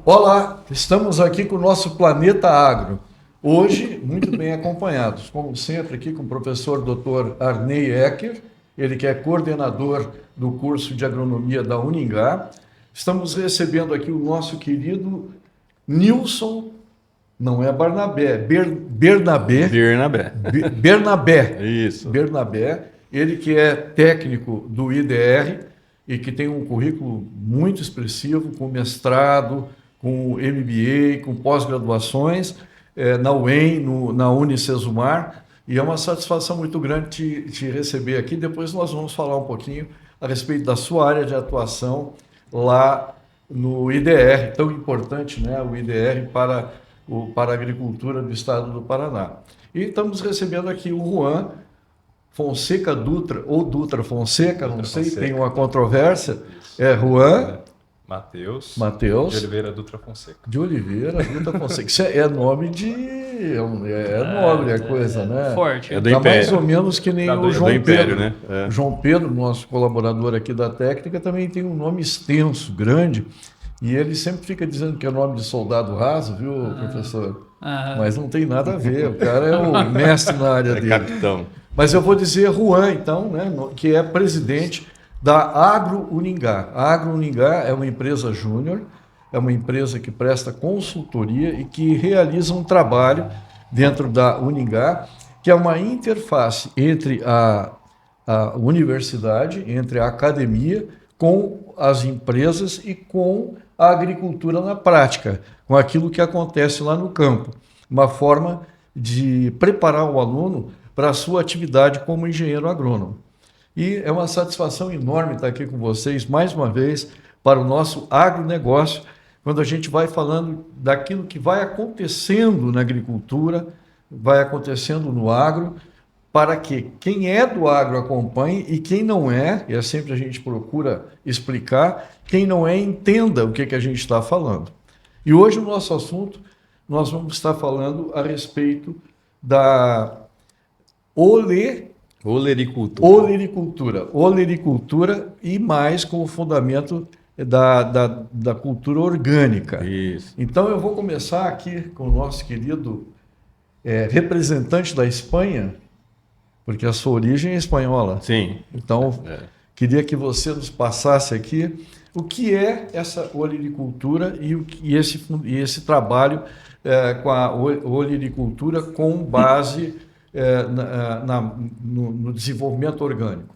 Olá, estamos aqui com o nosso Planeta Agro. Hoje, muito bem acompanhados, como sempre, aqui com o professor Dr. Arney Ecker, ele que é coordenador do curso de agronomia da Uningá. Estamos recebendo aqui o nosso querido Nilson, não é Barnabé, Bernabé. Isso. Bernabé, ele que é técnico do IDR e que tem um currículo muito expressivo, com mestrado, com MBA, com pós-graduações na UEM, na Unicesumar, e é uma satisfação muito grande te receber aqui. Depois nós vamos falar um pouquinho a respeito da sua área de atuação lá no IDR, tão importante, né, o IDR para a agricultura do estado do Paraná. E estamos recebendo aqui o Juan Fonseca Dutra, ou Dutra Fonseca, não sei, tem uma controvérsia. Isso. É Juan Matheus de Oliveira Dutra Fonseca. De Oliveira Dutra Fonseca. Isso é nome de... É nobre a coisa, né? Forte. É do Império. Mais ou menos que nem o João do Império, Pedro. né? O João Pedro, nosso colaborador aqui da técnica, também tem um nome extenso, grande, e ele sempre fica dizendo que é nome de soldado raso, viu, professor? Mas não tem nada a ver, o cara é o mestre na área dele. Capitão. Mas eu vou dizer Juan, então, né, que é presidente da Agro Uningá. A Agro Uningá é uma empresa júnior, é uma empresa que presta consultoria e que realiza um trabalho dentro da Uningá, que é uma interface entre a universidade, entre a academia, com as empresas e com a agricultura na prática, com aquilo que acontece lá no campo. Uma forma de preparar o aluno para a sua atividade como engenheiro agrônomo. E é uma satisfação enorme estar aqui com vocês mais uma vez para o nosso agronegócio, quando a gente vai falando daquilo que vai acontecendo na agricultura, vai acontecendo no agro, para que quem é do agro acompanhe e quem não é, e sempre a gente procura explicar, quem não é entenda o que a gente está falando. E hoje o nosso assunto, nós vamos estar falando a respeito da olericultura e mais com o fundamento da cultura orgânica. Isso. Então eu vou começar aqui com o nosso querido representante da Espanha, porque a sua origem é espanhola. Sim. Então, queria que você nos passasse aqui o que é essa olericultura e esse trabalho com a olericultura com base no desenvolvimento orgânico.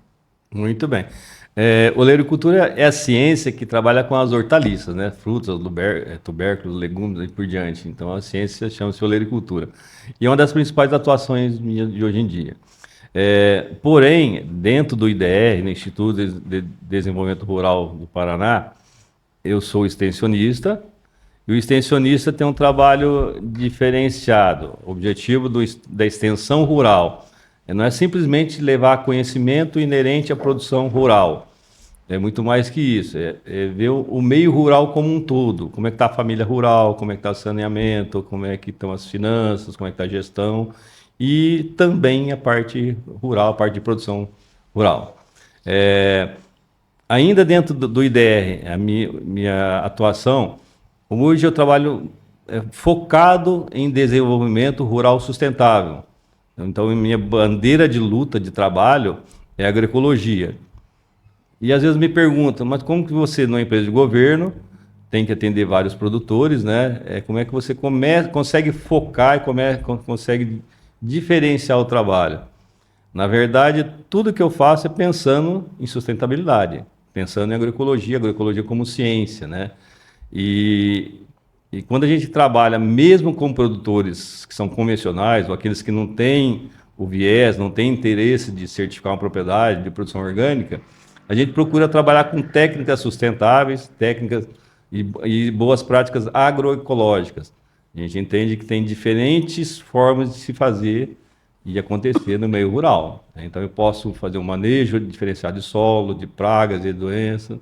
Muito bem. Olericultura é a ciência que trabalha com as hortaliças, né? Frutas, tubérculos, legumes e por diante. Então, a ciência chama-se olericultura. E é uma das principais atuações minhas de hoje em dia. Porém, dentro do IDR, no Instituto de Desenvolvimento Rural do Paraná, eu sou extensionista, e o extensionista tem um trabalho diferenciado. O objetivo da extensão rural não é simplesmente levar conhecimento inerente à produção rural. É muito mais que isso, é ver o meio rural como um todo, como é que está a família rural, como é que está o saneamento, como é que estão as finanças, como é que está a gestão, e também a parte rural, a parte de produção rural. Ainda dentro do IDR, a minha atuação, hoje eu trabalho focado em desenvolvimento rural sustentável. Então, minha bandeira de luta, de trabalho, é a agroecologia. E às vezes me perguntam, mas como que você, numa empresa de governo, tem que atender vários produtores, né? Como é que você consegue focar e consegue diferenciar o trabalho? Na verdade, tudo que eu faço é pensando em sustentabilidade, pensando em agroecologia como ciência, né? E quando a gente trabalha mesmo com produtores que são convencionais, ou aqueles que não têm o viés, não têm interesse de certificar uma propriedade de produção orgânica, a gente procura trabalhar com técnicas sustentáveis, técnicas e boas práticas agroecológicas. A gente entende que tem diferentes formas de se fazer e acontecer no meio rural. Então eu posso fazer um manejo diferenciado de solo, de pragas e doenças,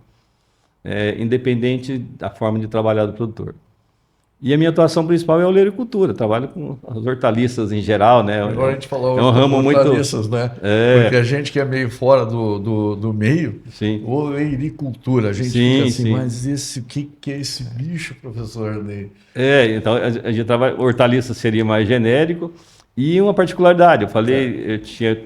independente da forma de trabalhar do produtor. E a minha atuação principal é a olericultura. Trabalho com as hortaliças em geral, né? Agora a gente falou É um ramo muito... hortaliças, né? Porque a gente que é meio fora do meio, Sim. olericultura, a gente fica assim, mas o que é esse bicho, professor Ney? Então a gente trabalha, hortaliça seria mais genérico. E uma particularidade, eu tinha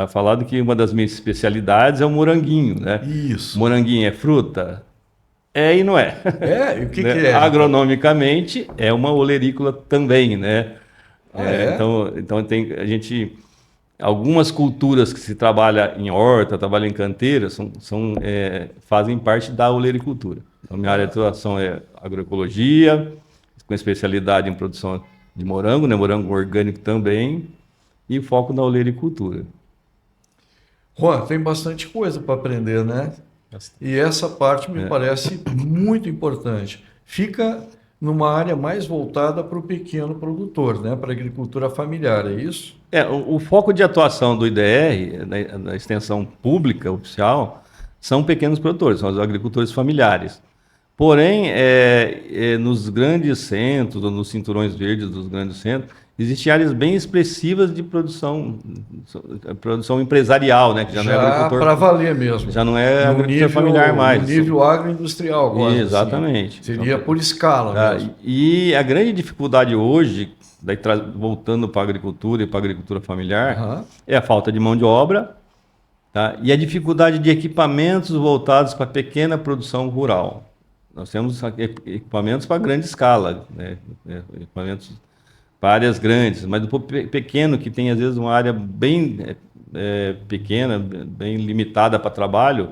falado que uma das minhas especialidades é o moranguinho, né? Isso. Moranguinho é fruta? E não é. E o que é? Agronomicamente, é uma olerícola também, né? Então tem algumas culturas que se trabalha em horta, trabalha em canteira, fazem parte da olericultura. Então, minha área de atuação é agroecologia, com especialidade em produção de morango, né? Morango orgânico também, e foco na olericultura. Juan, tem bastante coisa para aprender, né? E essa parte me parece muito importante. Fica numa área mais voltada para o pequeno produtor, né? Para a agricultura familiar, é isso? O foco de atuação do IDR, na extensão pública oficial, são pequenos produtores, são os agricultores familiares. Porém, nos grandes centros, ou nos cinturões verdes dos grandes centros, existem áreas bem expressivas de produção empresarial, né? Que já não é agricultor para valer mesmo. Já não é agricultor familiar mais. No nível agroindustrial, agora. Exatamente. Assim. Seria por escala mesmo. E a grande dificuldade hoje, voltando para a agricultura e para a agricultura familiar, é a falta de mão de obra, tá? E a dificuldade de equipamentos voltados para a pequena produção rural. Nós temos equipamentos para grande escala, né? Equipamentos para áreas grandes, mas do pequeno, que tem às vezes uma área bem pequena, bem limitada para trabalho,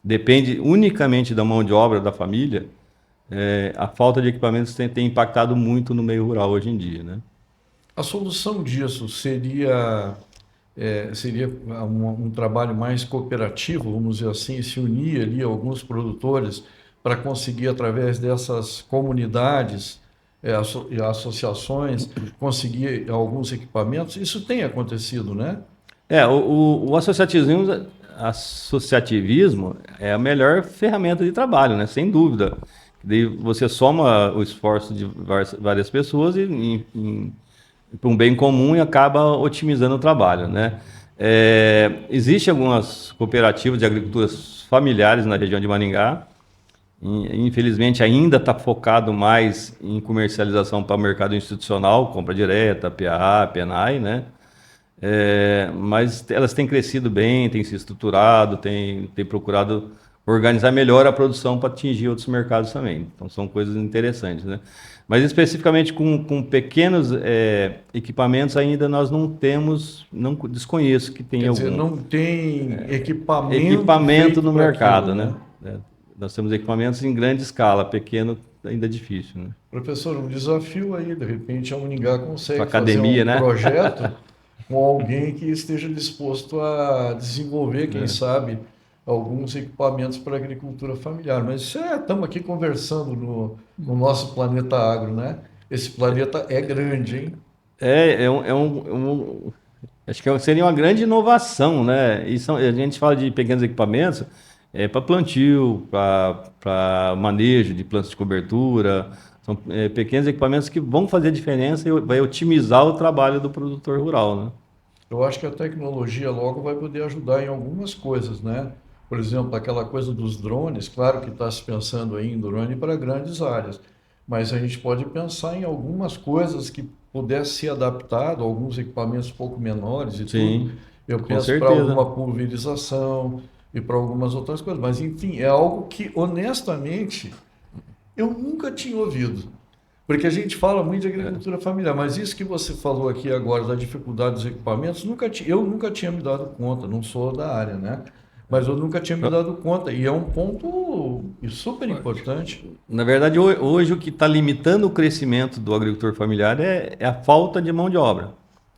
depende unicamente da mão de obra da família, a falta de equipamentos tem impactado muito no meio rural hoje em dia, né? A solução disso seria um trabalho mais cooperativo, vamos dizer assim, se unir ali alguns produtores para conseguir, através dessas comunidades e associações, conseguir alguns equipamentos. Isso tem acontecido, né? O associativismo é a melhor ferramenta de trabalho, né? Sem dúvida. Daí você soma o esforço de várias pessoas para um bem comum e acaba otimizando o trabalho, né? Existem algumas cooperativas de agriculturas familiares na região de Maringá. Infelizmente ainda está focado mais em comercialização para o mercado institucional, compra direta, PA, PNAE, né? Mas elas têm crescido bem, têm se estruturado, têm procurado organizar melhor a produção para atingir outros mercados também. Então são coisas interessantes, né? Mas especificamente com pequenos equipamentos ainda nós não temos, desconheço que tem Quer algum. dizer, não tem equipamento no mercado, aquilo, né? Nós temos equipamentos em grande escala, pequeno ainda é difícil, né? Professor, um desafio aí, de repente a Uningá consegue academia, fazer um projeto com alguém que esteja disposto a desenvolver, quem sabe, alguns equipamentos para a agricultura familiar. Mas estamos aqui conversando no nosso planeta agro, né? Esse planeta é grande, hein? Acho que seria uma grande inovação, né? A gente fala de pequenos equipamentos, para plantio, para manejo de plantas de cobertura. São pequenos equipamentos que vão fazer a diferença e vai otimizar o trabalho do produtor rural, né? Eu acho que a tecnologia logo vai poder ajudar em algumas coisas, né? Por exemplo, aquela coisa dos drones, claro que está se pensando aí em drone para grandes áreas, mas a gente pode pensar em algumas coisas que pudesse ser adaptado, alguns equipamentos um pouco menores e Sim, tudo. Eu penso para alguma pulverização e para algumas outras coisas. Mas, enfim, é algo que, honestamente, eu nunca tinha ouvido. Porque a gente fala muito de agricultura familiar, mas isso que você falou aqui agora, da dificuldade dos equipamentos, eu nunca tinha me dado conta, não sou da área, né? Mas eu nunca tinha me dado conta, e é um ponto super importante. Na verdade, hoje o que está limitando o crescimento do agricultor familiar é a falta de mão de obra.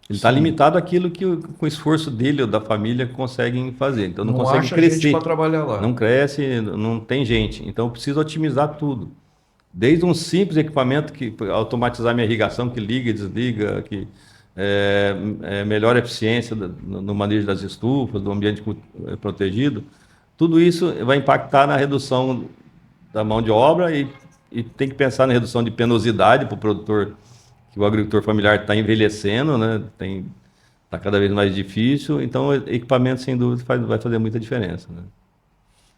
Ele está limitado àquilo que com o esforço dele ou da família conseguem fazer. Então não consegue crescer. Gente para trabalhar lá. Não cresce, não tem gente. Então eu preciso otimizar tudo. Desde um simples equipamento que automatizar minha irrigação, que liga e desliga, que melhora a eficiência no manejo das estufas, do ambiente protegido. Tudo isso vai impactar na redução da mão de obra e e tem que pensar na redução de penosidade para o produtor, que o agricultor familiar está envelhecendo, né? Está cada vez mais difícil, então equipamento, sem dúvida, vai fazer muita diferença, né?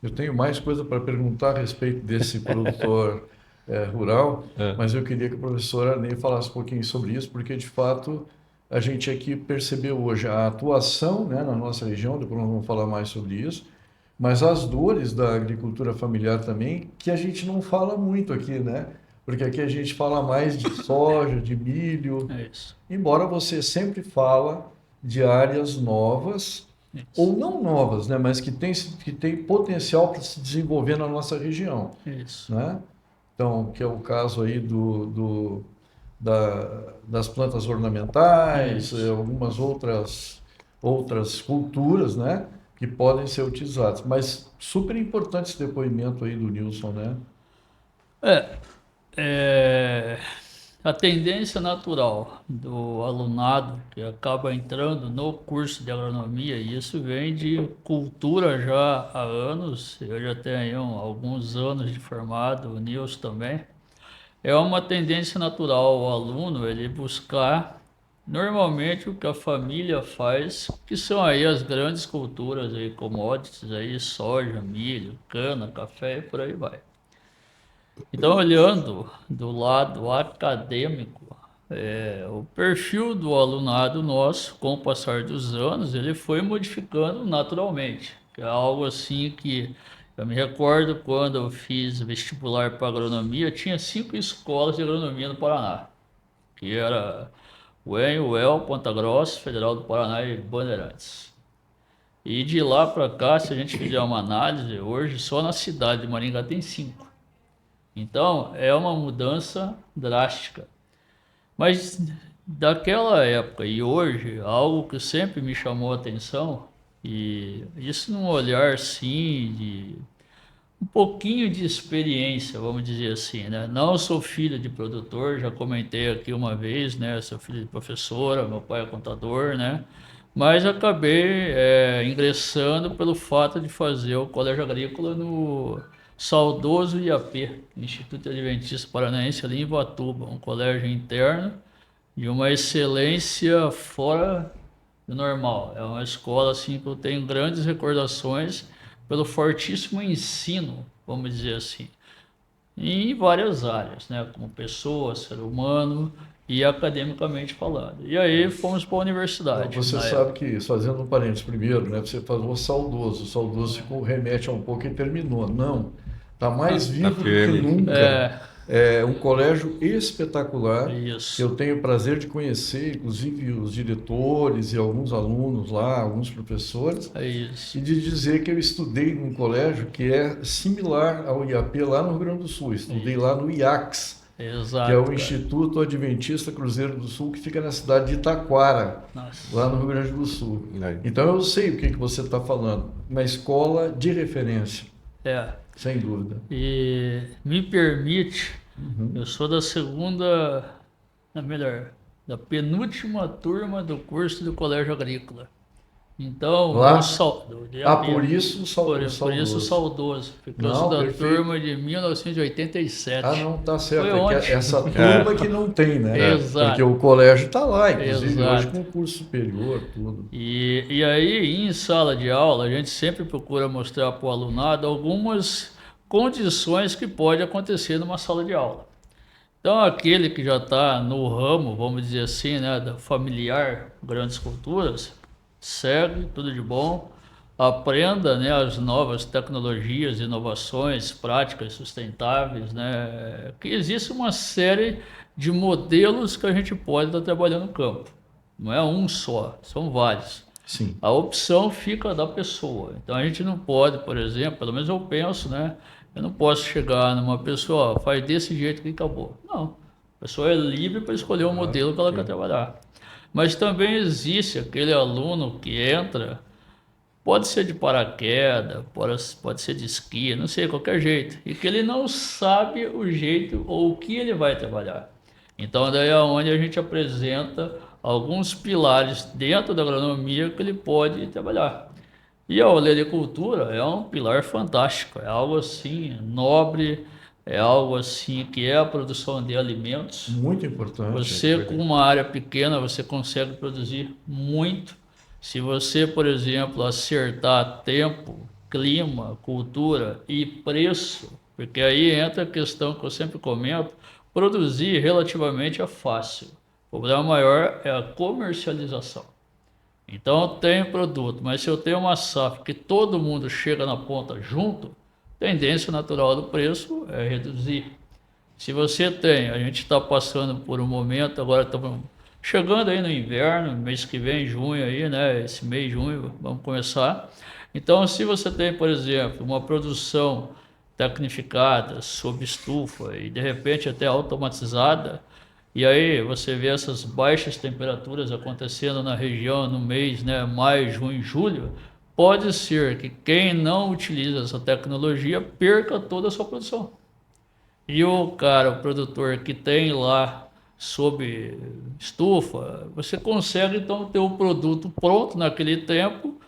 Eu tenho mais coisa para perguntar a respeito desse produtor rural, mas eu queria que a professora Ney falasse um pouquinho sobre isso, porque de fato a gente aqui percebeu hoje a atuação, né, na nossa região, depois nós vamos falar mais sobre isso, mas as dores da agricultura familiar também, que a gente não fala muito aqui, né? Porque aqui a gente fala mais de soja, de milho, É isso. embora você sempre fala de áreas novas, Isso. ou não novas, né, mas que tem potencial para se desenvolver na nossa região, Isso. né? Então, que é o caso aí das plantas ornamentais, Isso. algumas outras culturas, né, que podem ser utilizadas. Mas super importante esse depoimento aí do Nilson, né? É, a tendência natural do alunado que acaba entrando no curso de agronomia, e isso vem de cultura já há anos, eu já tenho alguns anos de formado, o Nilson também, é uma tendência natural o aluno ele buscar normalmente o que a família faz, que são aí as grandes culturas aí, commodities aí, soja, milho, cana, café e por aí vai. Então, olhando do lado acadêmico, o perfil do alunado nosso, com o passar dos anos, ele foi modificando naturalmente. Que é algo assim que eu me recordo quando eu fiz vestibular para agronomia, tinha 5 escolas de agronomia no Paraná, que era UEM, UEL, Ponta Grossa, Federal do Paraná e Bandeirantes. E de lá para cá, se a gente fizer uma análise, hoje só na cidade de Maringá tem 5. Então, é uma mudança drástica. Mas daquela época e hoje, algo que sempre me chamou a atenção, e isso num olhar sim de um pouquinho de experiência, vamos dizer assim, né? Não sou filho de produtor, já comentei aqui uma vez, né? Sou filho de professora, meu pai é contador, né? Mas acabei ingressando pelo fato de fazer o colégio agrícola no saudoso IAP, Instituto Adventista Paranaense, ali em Ivatuba, um colégio interno de uma excelência fora do normal. É uma escola assim que eu tenho grandes recordações pelo fortíssimo ensino, vamos dizer assim, em várias áreas, né, como pessoa, ser humano e academicamente falando. E aí fomos para a universidade. Você sabe que, fazendo um parênteses primeiro, né, você falou saudoso. O saudoso ficou, remete a um pouco e terminou. Não, está mais vivo do que nunca. É um colégio espetacular. Isso. Eu tenho o prazer de conhecer, inclusive, os diretores e alguns alunos lá, alguns professores. É isso. E de dizer que eu estudei num colégio que é similar ao IAP lá no Rio Grande do Sul. Estudei lá no IACS, Exato, que é o cara. Instituto Adventista Cruzeiro do Sul, que fica na cidade de Itaquara, Nossa. lá no Rio Grande do Sul. Então eu sei o que você está falando. Uma escola de referência, sem dúvida. E me permite, eu sou da segunda, melhor, da penúltima turma do curso do Colégio Agrícola. Então, Lá? Por isso o saudoso. Por isso saudoso. Porque eu sou da turma de 1987. Ah, não, tá certo. Foi É que essa turma que não tem, né? Exato. Porque o colégio está lá, inclusive Exato. hoje com curso superior, tudo. E aí, em sala de aula, a gente sempre procura mostrar para o alunado algumas condições que pode acontecer numa sala de aula. Então, aquele que já está no ramo, vamos dizer assim, né, da familiar, grandes culturas, segue, tudo de bom, aprenda, né, as novas tecnologias, inovações, práticas sustentáveis, né, que existe uma série de modelos que a gente pode estar trabalhando no campo. Não é um só, são vários. Sim. A opção fica da pessoa. Então a gente não pode, por exemplo, pelo menos eu penso, né, eu não posso chegar numa pessoa, ó, faz desse jeito que acabou. Não, a pessoa é livre para escolher o modelo que ela quer trabalhar. Mas também existe aquele aluno que entra, pode ser de paraquedas, pode ser de esqui, não sei, qualquer jeito, e que ele não sabe o jeito ou o que ele vai trabalhar. Então daí é onde a gente apresenta alguns pilares dentro da agronomia que ele pode trabalhar. E a olericultura é um pilar fantástico, é algo assim, nobre, é algo assim que é a produção de alimentos. Muito importante. Você, com uma área pequena, você consegue produzir muito. Se você, por exemplo, acertar tempo, clima, cultura e preço, porque aí entra a questão que eu sempre comento, produzir relativamente é fácil. O problema maior é a comercialização. Então eu tenho produto, mas se eu tenho uma safra que todo mundo chega na ponta junto, tendência natural do preço é reduzir. Se você tem, a gente está passando por um momento, agora estamos chegando aí no inverno, mês que vem, junho aí, né? Esse mês de junho, vamos começar. Então, se você tem, por exemplo, uma produção tecnificada, sob estufa e de repente até automatizada, e aí você vê essas baixas temperaturas acontecendo na região no mês, né, maio, junho, julho, pode ser que quem não utiliza essa tecnologia perca toda a sua produção. E o cara, o produtor que tem lá sob estufa, você consegue então ter o produto pronto naquele tempo,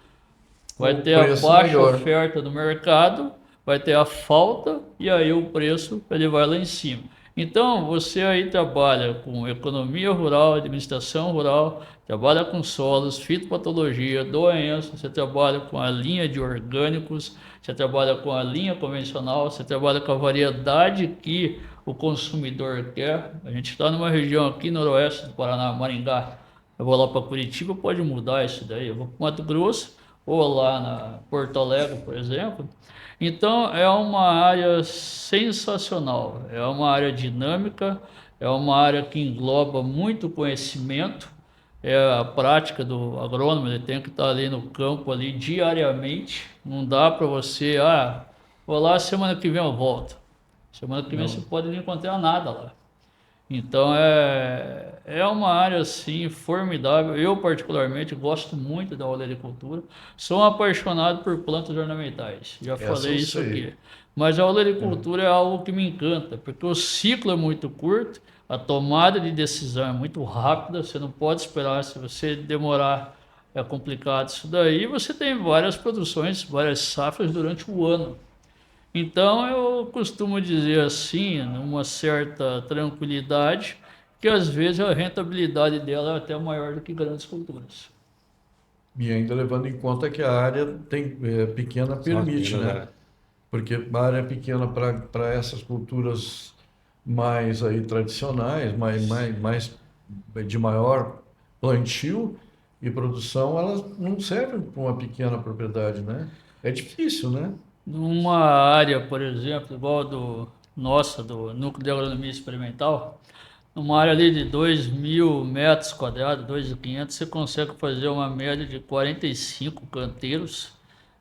vai O ter a preço baixa melhor. oferta do mercado, vai ter a falta e aí o preço ele vai lá em cima. Então você aí trabalha com economia rural, administração rural, trabalha com solos, fitopatologia, doença, você trabalha com a linha de orgânicos, você trabalha com a linha convencional, você trabalha com a variedade que o consumidor quer. A gente está numa região aqui noroeste do Paraná, Maringá. Eu vou lá para Curitiba, pode mudar isso daí. Eu vou para Mato Grosso ou lá na Porto Alegre, por exemplo. Então é uma área sensacional, é uma área dinâmica, é uma área que engloba muito conhecimento, é a prática do agrônomo, ele tem que estar ali no campo ali diariamente, não dá para você, vou lá semana que vem eu volto. Semana que vem você pode não encontrar nada lá. Então é uma área assim formidável. Eu particularmente gosto muito da olericultura. Sou um apaixonado por plantas ornamentais. Já Essa falei eu isso sei. aqui. Mas a olericultura é algo que me encanta, porque o ciclo é muito curto, a tomada de decisão é muito rápida, você não pode esperar, se você demorar é complicado isso daí. Você tem várias produções, várias safras durante o ano. Então eu costumo dizer assim, numa certa tranquilidade, que às vezes a rentabilidade dela é até maior do que grandes culturas. E ainda levando em conta que a área pequena São as permite, minas, né? né? Porque a área pequena para essas culturas mais aí tradicionais, mais de maior plantio e produção, elas não servem para uma pequena propriedade, né? É difícil, né? Numa área, por exemplo, igual do nossa, do Núcleo de Agronomia Experimental, numa área ali de 2.000 metros quadrados, 2.500, você consegue fazer uma média de 45 canteiros,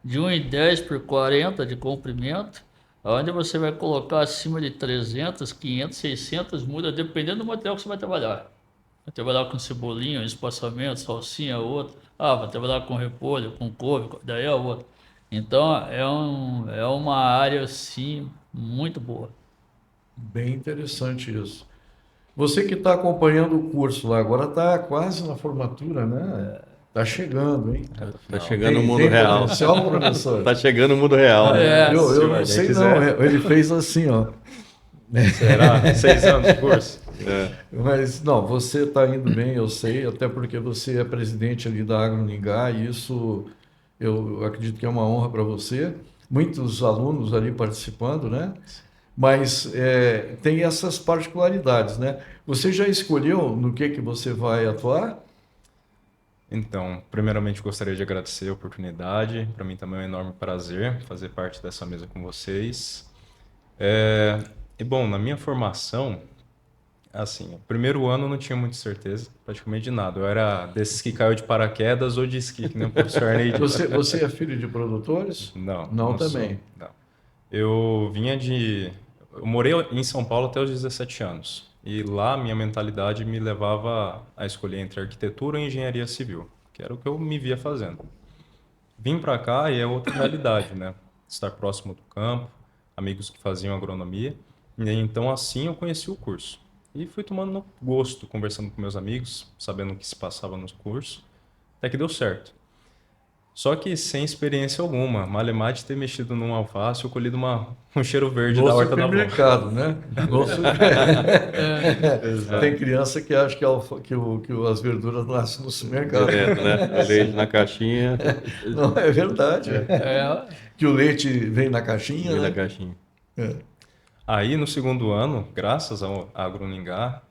de 1,10 por 40 de comprimento, onde você vai colocar acima de 300, 500, 600 mudas, dependendo do material que você vai trabalhar. Vai trabalhar com cebolinha, espaçamento, salsinha, outro. Vai trabalhar com repolho, com couve, daí é outro. Então é uma área assim muito boa. Bem interessante isso. Você que está acompanhando o curso lá, agora está quase na formatura, né? Está chegando, hein? Tá chegando o Tem, mundo tem real. potencial, professor? Tá chegando o mundo real, né? É, Eu não Quem sei não, quiser. ele fez assim, ó. Será? 6 anos de curso? É. Mas não, você está indo bem, eu sei, até porque você é presidente ali da Agro Uningá, e isso eu acredito que é uma honra para você. Muitos alunos ali participando, né? Mas tem essas particularidades, né? Você já escolheu no que você vai atuar? Então, primeiramente gostaria de agradecer a oportunidade. Para mim também é um enorme prazer fazer parte dessa mesa com vocês. E bom, na minha formação, assim, o primeiro ano eu não tinha muita certeza, praticamente de nada. Eu era desses que caiu de paraquedas ou de esqui, que nem o professor Arney disse. Você é filho de produtores? Não, Não não sou. também. Não. Eu vinha de. Eu morei em São Paulo até os 17 anos. E lá minha mentalidade me levava a escolher entre arquitetura e engenharia civil, que era o que eu me via fazendo. Vim para cá e é outra realidade, né? Estar próximo do campo, amigos que faziam agronomia. E então assim eu conheci o curso. E fui tomando gosto, conversando com meus amigos, sabendo o que se passava no curso, até que deu certo. Só que sem experiência alguma. Malemar de ter mexido num alface ou colhido um cheiro verde No da horta da avó. supermercado, né? Tem criança que acha que as verduras nascem no supermercado. Direto, né? O leite na caixinha, Não, é verdade. É, Que o leite vem na caixinha, vem na né? caixinha. É. Aí, no segundo ano, graças ao Agro-Uningá,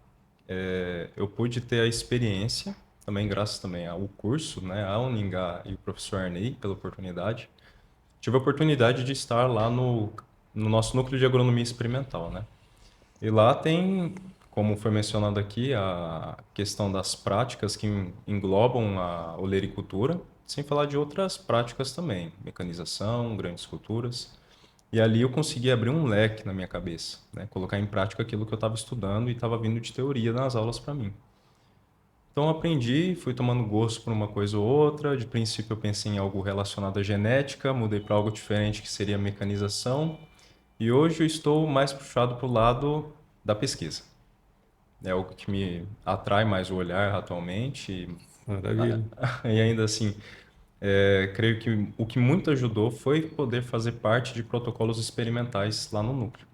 eu pude ter a experiência, também graças também ao curso, né, a Uningá e o professor Arnei, pela oportunidade. Tive a oportunidade de estar lá no nosso núcleo de agronomia experimental, né? E lá tem, como foi mencionado aqui, a questão das práticas que englobam a olericultura, sem falar de outras práticas também, mecanização, grandes culturas. E ali eu consegui abrir um leque na minha cabeça, né? Colocar em prática aquilo que eu estava estudando e estava vindo de teoria nas aulas para mim. Então eu aprendi, fui tomando gosto por uma coisa ou outra. De princípio eu pensei em algo relacionado à genética, mudei para algo diferente que seria a mecanização. E hoje eu estou mais puxado para o lado da pesquisa. É algo que me atrai mais o olhar atualmente. Maravilha. E ainda assim, creio que o que muito ajudou foi poder fazer parte de protocolos experimentais lá no núcleo.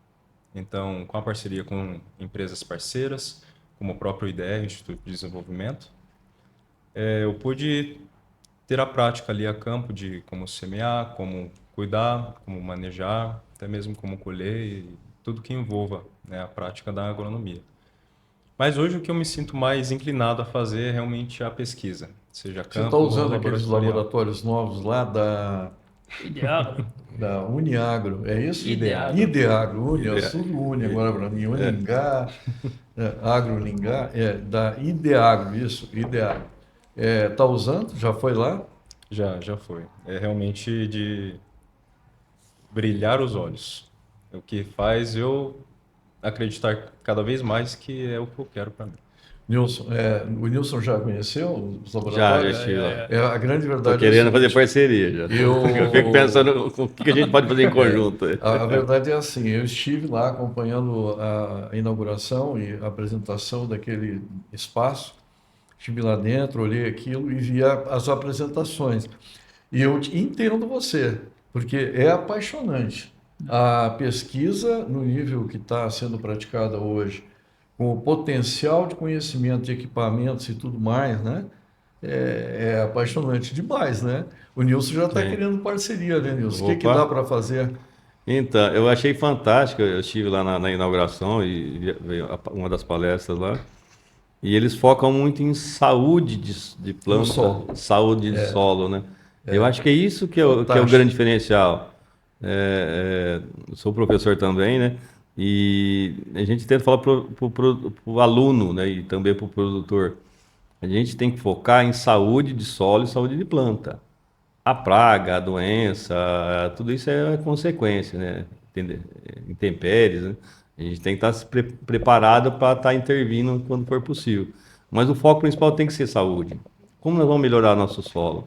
Então, com a parceria com empresas parceiras, como o próprio IDEA, Instituto de Desenvolvimento, eu pude ter a prática ali a campo de como semear, como cuidar, como manejar, até mesmo como colher e tudo que envolva, né, a prática da agronomia. Mas hoje o que eu me sinto mais inclinado a fazer é realmente a pesquisa, seja Você campo está ou usando aqueles laboratorial. laboratórios novos lá ideal. da Uniagro, é isso? Ideagro. Ideagro, Uni, é Ideagro. tudo Uni agora para mim. Uningá, Agro Uningá, da Ideagro, isso, Ideagro. Está usando? Já foi lá? Já foi. É realmente de brilhar os olhos. É o que faz eu acreditar cada vez mais que é o que eu quero para mim. Nilson, o Nilson já conheceu os Já laboratórios? estive lá. A grande Estou verdade querendo é o fazer seguinte, parceria já. Eu fico pensando o que a gente pode fazer em conjunto. a verdade é assim, eu estive lá acompanhando a inauguração e a apresentação daquele espaço, estive lá dentro, olhei aquilo e vi as apresentações. E eu entendo você, porque é apaixonante. A pesquisa no nível que está sendo praticada hoje, com o potencial de conhecimento de equipamentos e tudo mais, né? É apaixonante demais, né? O Nilson já está Sim. querendo parceria, né, Nilson? O que Opa. dá para fazer? Então, eu achei fantástico. Eu estive lá na inauguração e veio uma das palestras lá. E eles focam muito em saúde de planta, solo. saúde de solo, né? Eu acho que é isso que é o Fantástico. grande diferencial. Eu sou professor também, né? E a gente tenta falar para o aluno, né? E também para o produtor. A gente tem que focar em saúde de solo e saúde de planta. A praga, a doença, tudo isso é consequência, né? Intempéries, né? A gente tem que estar preparado para estar intervindo quando for possível. Mas o foco principal tem que ser saúde. Como nós vamos melhorar nosso solo?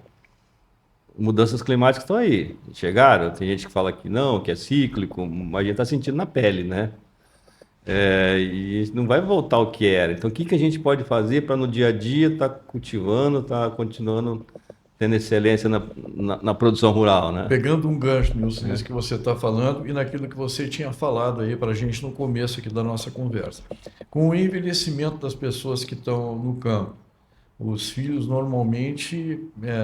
Mudanças climáticas estão aí. Chegaram, tem gente que fala que não, que é cíclico, mas a gente está sentindo na pele, né? E não vai voltar ao que era. Então, o que a gente pode fazer para no dia a dia estar cultivando, estar continuando tendo excelência na produção rural, né? Pegando um gancho, Nilson, nisso que você está falando e naquilo que você tinha falado aí para a gente no começo aqui da nossa conversa. Com o envelhecimento das pessoas que estão no campo, os filhos normalmente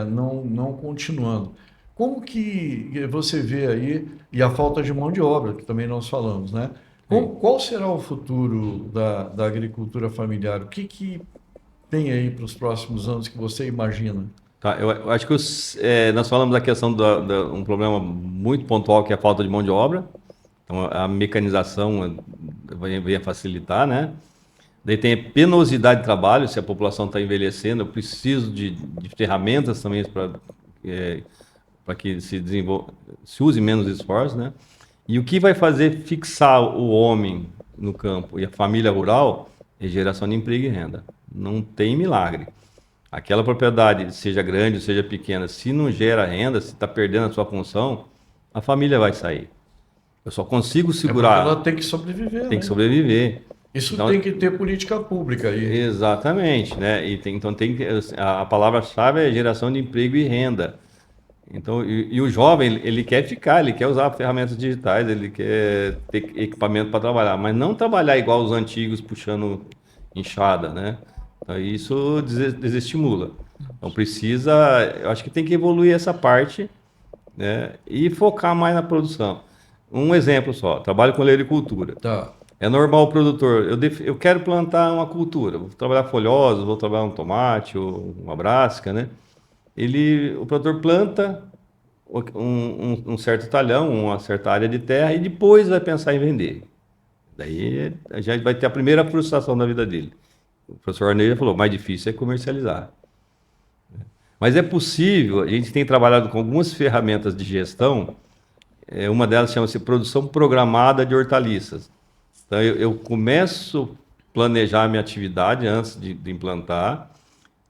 não continuando. Como que você vê aí, e a falta de mão de obra, que também nós falamos, né? Qual será o futuro da agricultura familiar? O que tem aí para os próximos anos que você imagina? Tá, eu acho que nós falamos da questão de um problema muito pontual que é a falta de mão de obra. Então, a mecanização vem a facilitar, né? Daí tem a penosidade de trabalho, se a população está envelhecendo, eu preciso de ferramentas também para que se use menos esforço, né? E o que vai fazer fixar o homem no campo e a família rural é geração de emprego e renda. Não tem milagre. Aquela propriedade, seja grande ou seja pequena, se não gera renda, se está perdendo a sua função, a família vai sair. Eu só consigo segurar. Ela tem que sobreviver, Tem que sobreviver. Isso Então, tem que ter política pública aí. Exatamente, né? Então a palavra-chave é geração de emprego e renda. Então, e o jovem, ele quer ficar, ele quer usar ferramentas digitais, ele quer ter equipamento para trabalhar, mas não trabalhar igual os antigos, puxando enxada, né? Então, isso desestimula. Então, eu acho que tem que evoluir essa parte, né? E focar mais na produção. Um exemplo só, trabalho com leitericultura. Tá. É normal o produtor, eu quero plantar uma cultura, vou trabalhar folhosos, vou trabalhar um tomate ou uma brassica, né? O produtor planta um certo talhão, uma certa área de terra e depois vai pensar em vender. Daí já vai ter a primeira frustração da vida dele. O professor Arnei já falou, mais difícil é comercializar. Mas é possível, a gente tem trabalhado com algumas ferramentas de gestão, uma delas chama-se produção programada de hortaliças. Então eu começo a planejar a minha atividade antes de implantar,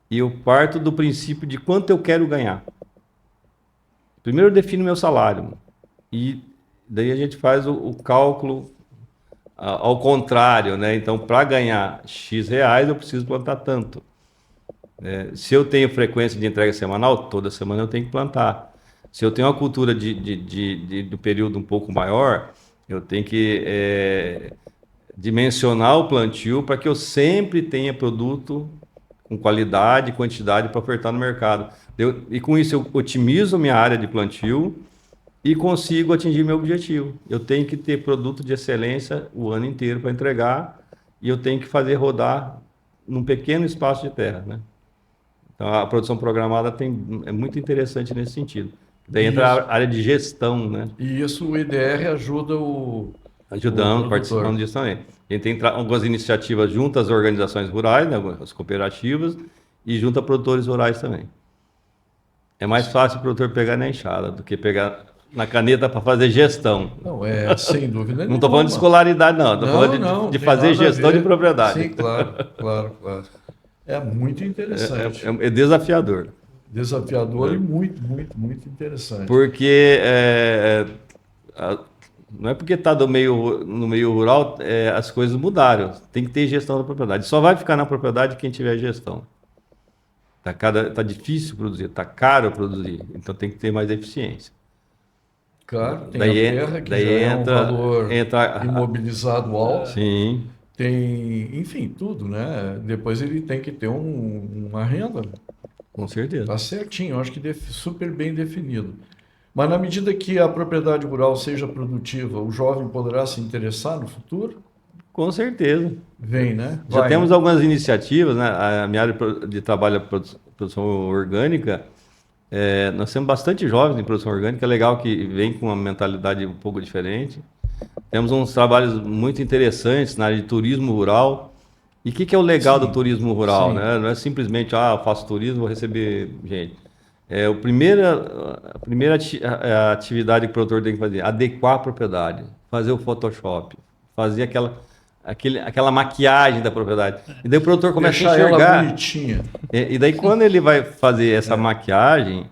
e eu parto do princípio de quanto eu quero ganhar. Primeiro eu defino meu salário. E daí a gente faz o cálculo ao contrário, né? Então, para ganhar X reais, eu preciso plantar tanto. Se eu tenho frequência de entrega semanal, toda semana eu tenho que plantar. Se eu tenho uma cultura do período um pouco maior, eu tenho que dimensionar o plantio para que eu sempre tenha produto com qualidade e quantidade para ofertar no mercado. E com isso eu otimizo minha área de plantio e consigo atingir meu objetivo. Eu tenho que ter produto de excelência o ano inteiro para entregar e eu tenho que fazer rodar num pequeno espaço de terra, né? Então a produção programada é muito interessante nesse sentido. Daí entra a área de gestão, né? E isso o IDR ajuda Ajudando, o participando disso também. A gente tem algumas iniciativas junto às organizações rurais, né, as cooperativas, e junto a produtores rurais também. É mais fácil o produtor pegar na enxada do que pegar na caneta para fazer gestão. Não, sem dúvida nenhuma. Não estou falando de escolaridade, não. Estou falando de fazer gestão de propriedade. Sim, claro. É muito interessante. É desafiador. Desafiador e muito interessante. Porque não é porque está no meio rural, as coisas mudaram. Tem que ter gestão da propriedade. Só vai ficar na propriedade quem tiver gestão. Tá difícil produzir, tá caro produzir. Então tem que ter mais eficiência. Claro, tem a terra que já é um valor imobilizado alto. Sim. Tem, enfim, tudo, né? Depois ele tem que ter uma renda. Com certeza. Está certinho, eu acho que super bem definido. Mas na medida que a propriedade rural seja produtiva, o jovem poderá se interessar no futuro? Com certeza. Vem, né? Já temos algumas iniciativas, né? A minha área de trabalho é produção orgânica. Nós temos bastante jovens em produção orgânica, é legal que vem com uma mentalidade um pouco diferente. Temos uns trabalhos muito interessantes na área de turismo rural. E o que é o legal do turismo rural? Né? Não é simplesmente, eu faço turismo, vou receber gente. A primeira atividade que o produtor tem que fazer, adequar a propriedade, fazer o Photoshop, fazer aquela maquiagem da propriedade. E daí o produtor começa a enxergar. Ela bonitinha. E daí quando ele vai fazer essa maquiagem,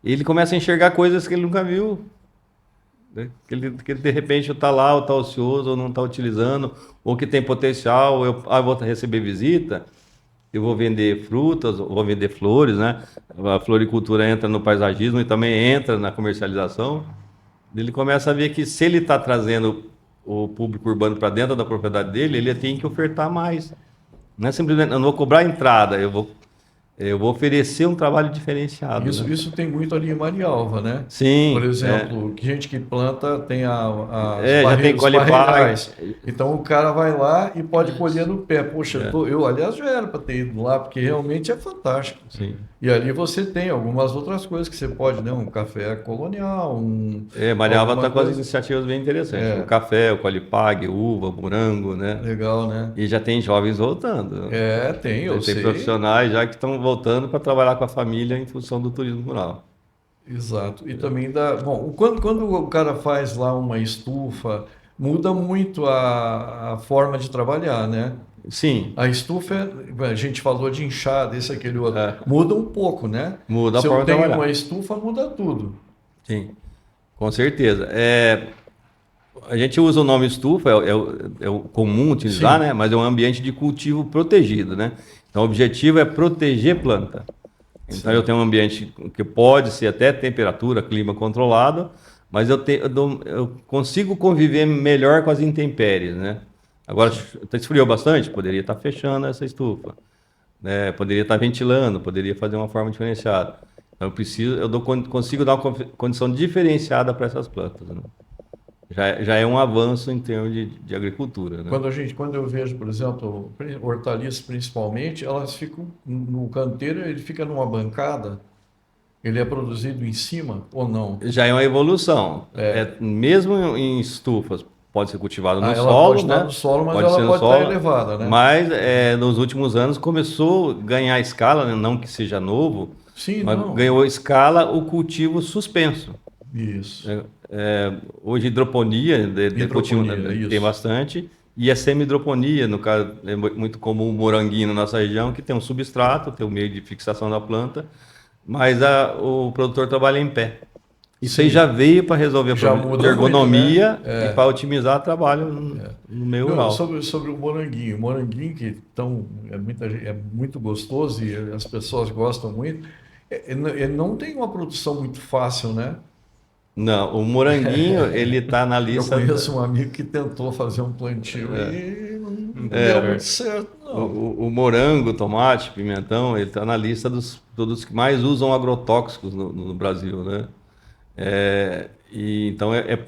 ele começa a enxergar coisas que ele nunca viu. Né? Que ele de repente está lá, ou está ocioso, ou não está utilizando, ou que tem potencial, eu vou receber visita, eu vou vender frutas, vou vender flores, né? A floricultura entra no paisagismo e também entra na comercialização. Ele começa a ver que se ele está trazendo o público urbano para dentro da propriedade dele, ele tem que ofertar mais. Não é simplesmente, eu não vou cobrar entrada, eu vou oferecer um trabalho diferenciado. Isso tem muito ali em Marialva, né? Sim. Por exemplo, gente que planta tem já tem barreirais. Então o cara vai lá e pode colher no pé. Poxa, aliás, já era para ter ido lá, porque realmente é fantástico. Sim. E ali você tem algumas outras coisas que você pode, né? Um café colonial, Marialva está com as iniciativas bem interessantes. O café, o colipag, uva, morango, né? Legal, né? E já tem jovens voltando. Eu sei. Tem profissionais já que estão voltando para trabalhar com a família em função do turismo rural. Exato. E também bom, quando o cara faz lá uma estufa, muda muito a forma de trabalhar, né? Sim. A estufa, a gente falou de enxada, esse, aquele outro. Muda um pouco, né? Muda a forma de trabalhar. Se eu tenho uma estufa, muda tudo. Sim, com certeza. A gente usa o nome estufa, é o comum utilizar, né? Mas é um ambiente de cultivo protegido, né? Então, o objetivo é proteger planta. Então eu tenho um ambiente que pode ser até temperatura, clima controlado, mas eu consigo conviver melhor com as intempéries, né? Agora, esfriou bastante, poderia estar fechando essa estufa, né? Poderia estar ventilando, poderia fazer uma forma diferenciada. Então consigo dar uma condição diferenciada para essas plantas, né? Já é um avanço em termos de agricultura, né? Quando eu vejo, por exemplo, hortaliças principalmente, elas ficam no canteiro, ele fica numa bancada, ele é produzido em cima ou não? Já é uma evolução. Mesmo em estufas, pode ser cultivado no Ela solo, pode estar né? no solo, mas Pode ela ser no pode solo, estar elevada, né? Mas nos últimos anos começou a ganhar escala, né? Não que seja novo, Sim, mas não. ganhou escala o cultivo suspenso. Isso. Hoje hidroponia, cultivo, isso. tem bastante, e a semi-hidroponia, no caso, é muito comum o moranguinho na nossa região, que tem um substrato, tem um meio de fixação da planta, mas o produtor trabalha em pé. Isso aí já veio para resolver o problema de ergonomia, muito, né? e para otimizar o trabalho no meio rural. Sobre o moranguinho que é muito gostoso e as pessoas gostam muito, ele não tem uma produção muito fácil, né? Não, o moranguinho, ele está na Eu lista... conheço um amigo que tentou fazer um plantio e não deu muito certo, não. O morango, tomate, pimentão, ele está na lista dos produtos que mais usam agrotóxicos no Brasil, né? Então é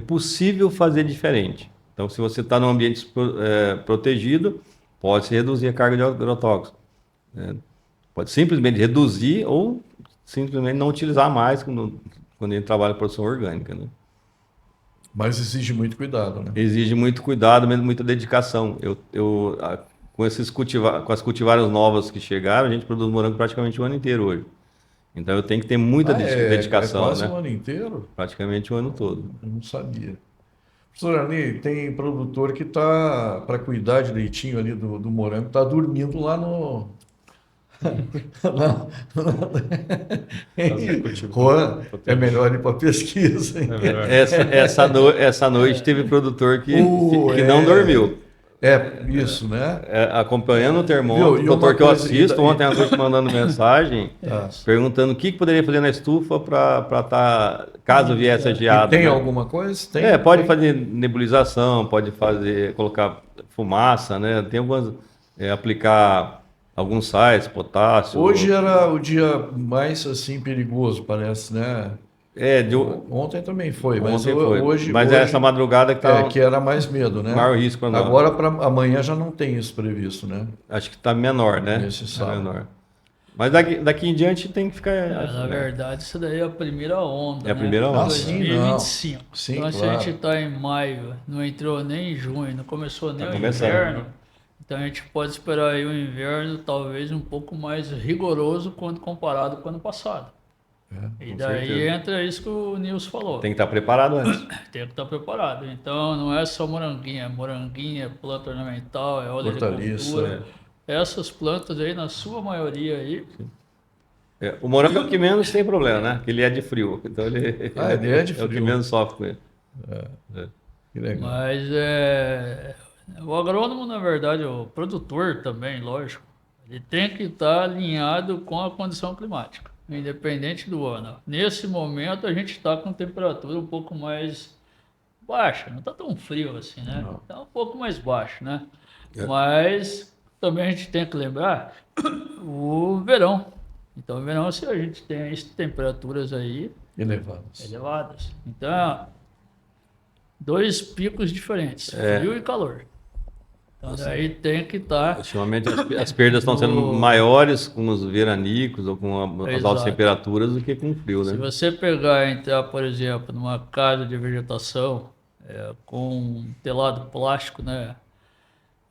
possível fazer diferente. Então, se você está num ambiente protegido, pode-se reduzir a carga de agrotóxico. Pode simplesmente reduzir ou simplesmente não utilizar mais quando a gente trabalha em produção orgânica, né? Mas exige muito cuidado, né? Exige muito cuidado, mesmo muita dedicação. Com as cultivares novas que chegaram, a gente produz morango praticamente o ano inteiro hoje. Então eu tenho que ter muita dedicação, é quase né? o ano inteiro? Praticamente o ano todo. Eu não sabia. Professor Arli, tem produtor que está, para cuidar direitinho ali do morango, está dormindo lá no... Juan, é melhor ir para pesquisa, hein? Essa noite teve produtor que não dormiu. Isso, né? Acompanhando o termômetro, o doutor que eu assisto, ontem à noite mandando mensagem, perguntando o que poderia fazer na estufa para estar, caso viesse a geada. Tem alguma coisa? Pode fazer nebulização, pode colocar fumaça, né? Tem algumas, aplicar alguns sais, potássio. Hoje era o dia mais assim perigoso, parece, né? Ontem também foi, mas hoje... Mas essa madrugada que era mais medo, né? Maior risco para nós. Agora, para amanhã, já não tem isso previsto, né? Acho que está menor, né? Nesse sábado. Menor. Mas daqui em diante tem que ficar... Na verdade, isso daí é a primeira onda, É a primeira onda. 2025. Sim, então, claro. se a gente está em maio, não entrou nem em junho, não começou nem o começando. inverno, então a gente pode esperar aí um inverno talvez um pouco mais rigoroso quando comparado com o ano passado. E daí certeza. entra isso que o Nilson falou. Tem que estar preparado antes. Tem que estar preparado. Então não é só moranguinha, planta ornamental, é Hortaliça, oleocultura. Essas plantas aí, na sua maioria aí... O morango é o que menos tem problema, né? Porque ele é de frio. Então ele é de frio. É o que menos sofre com ele. Que legal. Mas o agrônomo, na verdade, o produtor também, lógico, ele tem que estar alinhado com a condição climática, independente do ano. Nesse momento, a gente está com temperatura um pouco mais baixa, não está tão frio assim, né? Está um pouco mais baixo, né? Mas também a gente tem que lembrar o verão. Então, o verão, se a gente tem as temperaturas aí elevadas. Então, dois picos diferentes, frio e calor. Então, daí tem que estar... Ultimamente as perdas estão sendo maiores com os veranicos ou com as altas temperaturas do que com o frio, né? Se você pegar e entrar, por exemplo, numa casa de vegetação com um telado plástico, né?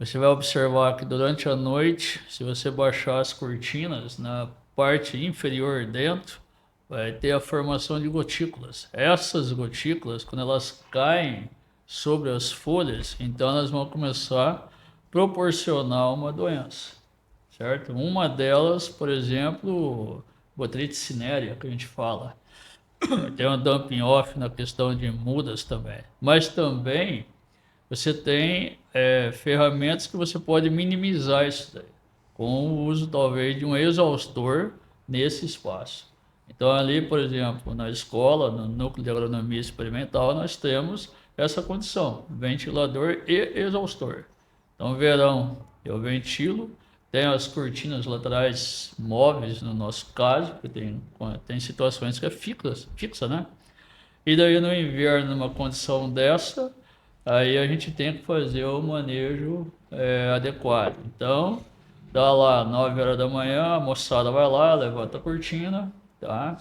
Você vai observar que durante a noite, se você baixar as cortinas na parte inferior dentro, vai ter a formação de gotículas. Essas gotículas, quando elas caem sobre as folhas, então elas vão começar a proporcionar uma doença, certo? Uma delas, por exemplo, botrytis cinerea, que a gente fala. Tem um dumping off na questão de mudas também. Mas também você tem ferramentas que você pode minimizar isso daí. com o uso talvez de um exaustor nesse espaço. Então ali, por exemplo, na escola, no núcleo de agronomia experimental, nós temos essa condição, ventilador e exaustor. Então, verão, eu ventilo, tenho as cortinas laterais móveis, no nosso caso, porque tem situações que é fixa, né? E daí no inverno, numa condição dessa, aí a gente tem que fazer o manejo adequado. Então, dá lá 9 horas da manhã, a moçada vai lá, levanta a cortina, tá?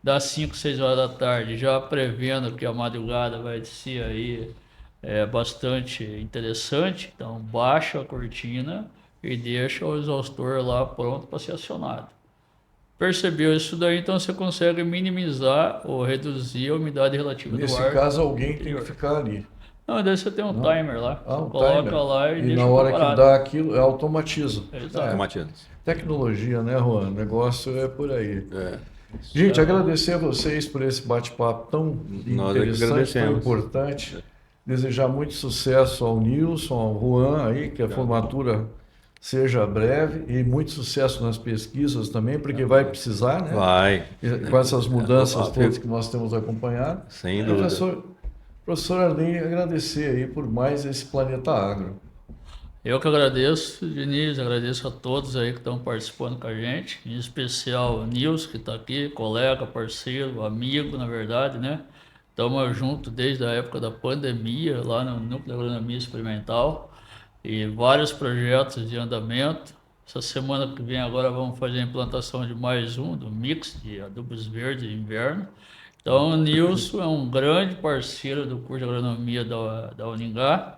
Das 5, 6 horas da tarde, já prevendo que a madrugada vai ser aí bastante interessante, então baixa a cortina e deixa o exaustor lá pronto para ser acionado. Percebeu isso daí, então você consegue minimizar ou reduzir a umidade relativa do ar. Nesse caso, alguém tem que ficar ali. Não, daí você tem um timer lá, Ah, você um coloca timer. lá e E deixa na hora preparado. que dá aquilo, automatiza. Exato. Automatiza. Tecnologia, né, Juan? O negócio é por aí. É. Gente, agradecer a vocês por esse bate-papo tão Nós é que interessante, tão agradecemos. importante. Desejar muito sucesso ao Nilson, ao Juan aí, que a formatura seja breve e muito sucesso nas pesquisas também, porque vai precisar, né? Vai, Com essas mudanças É, todas que nós temos acompanhado. sem dúvida. Professor Arley, agradecer aí por mais esse Planeta Agro. Eu que agradeço, Diniz, agradeço a todos aí que estão participando com a gente, em especial o Nilson, que está aqui, colega, parceiro, amigo, na verdade, né? Estamos juntos desde a época da pandemia, lá no Núcleo de Agronomia Experimental, e vários projetos de andamento. Essa semana que vem agora vamos fazer a implantação de mais um, do mix de adubos verdes de inverno. Então, o Nilson é um grande parceiro do curso de agronomia da Uningá,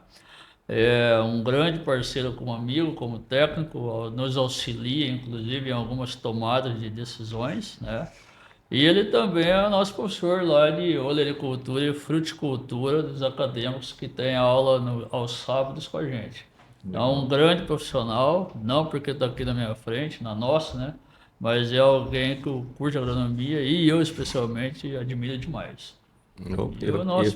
é um grande parceiro como amigo, como técnico, nos auxilia, inclusive, em algumas tomadas de decisões, né? E ele também é nosso professor lá de olericultura e fruticultura dos acadêmicos que tem aula aos sábados com a gente. É um grande profissional, não porque está aqui na minha frente, na nossa, né? Mas é alguém que o curso de agronomia e eu especialmente admiro demais. Eu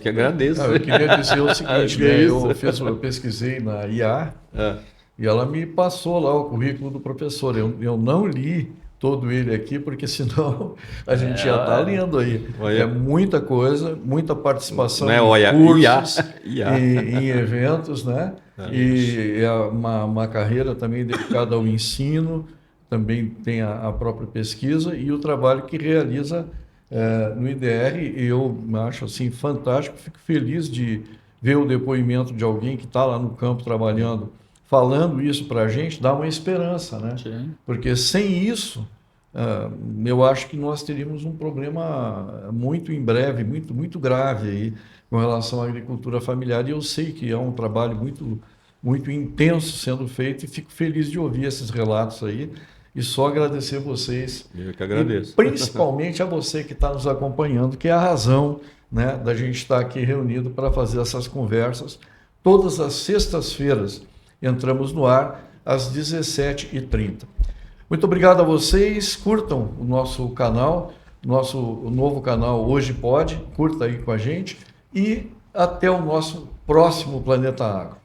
que agradeço. Eu queria dizer o seguinte, Que né? isso? Eu pesquisei na IA É. e ela me passou lá o currículo do professor. Eu não li todo ele aqui, porque senão a gente já está lendo aí. Olha. É muita coisa, muita participação Não é em olha, cursos, IA. em eventos, né? E é uma carreira também dedicada ao ensino, também tem a própria pesquisa e o trabalho que realiza no IDR. E eu acho assim fantástico, fico feliz de ver o depoimento de alguém que está lá no campo trabalhando, falando isso para a gente, dá uma esperança, né? Sim. Porque sem isso, eu acho que nós teríamos um problema muito em breve, muito grave aí com relação à agricultura familiar. E eu sei que é um trabalho muito intenso sendo feito e fico feliz de ouvir esses relatos aí. E só agradecer a vocês. Eu que agradeço. E principalmente a você que está nos acompanhando, que é a razão, né, da gente estar aqui reunido para fazer essas conversas. Todas as sextas-feiras entramos no ar às 17h30. Muito obrigado a vocês. Curtam o nosso canal, o novo canal Hoje Pode. Curta aí com a gente. E até o nosso próximo Planeta Agro.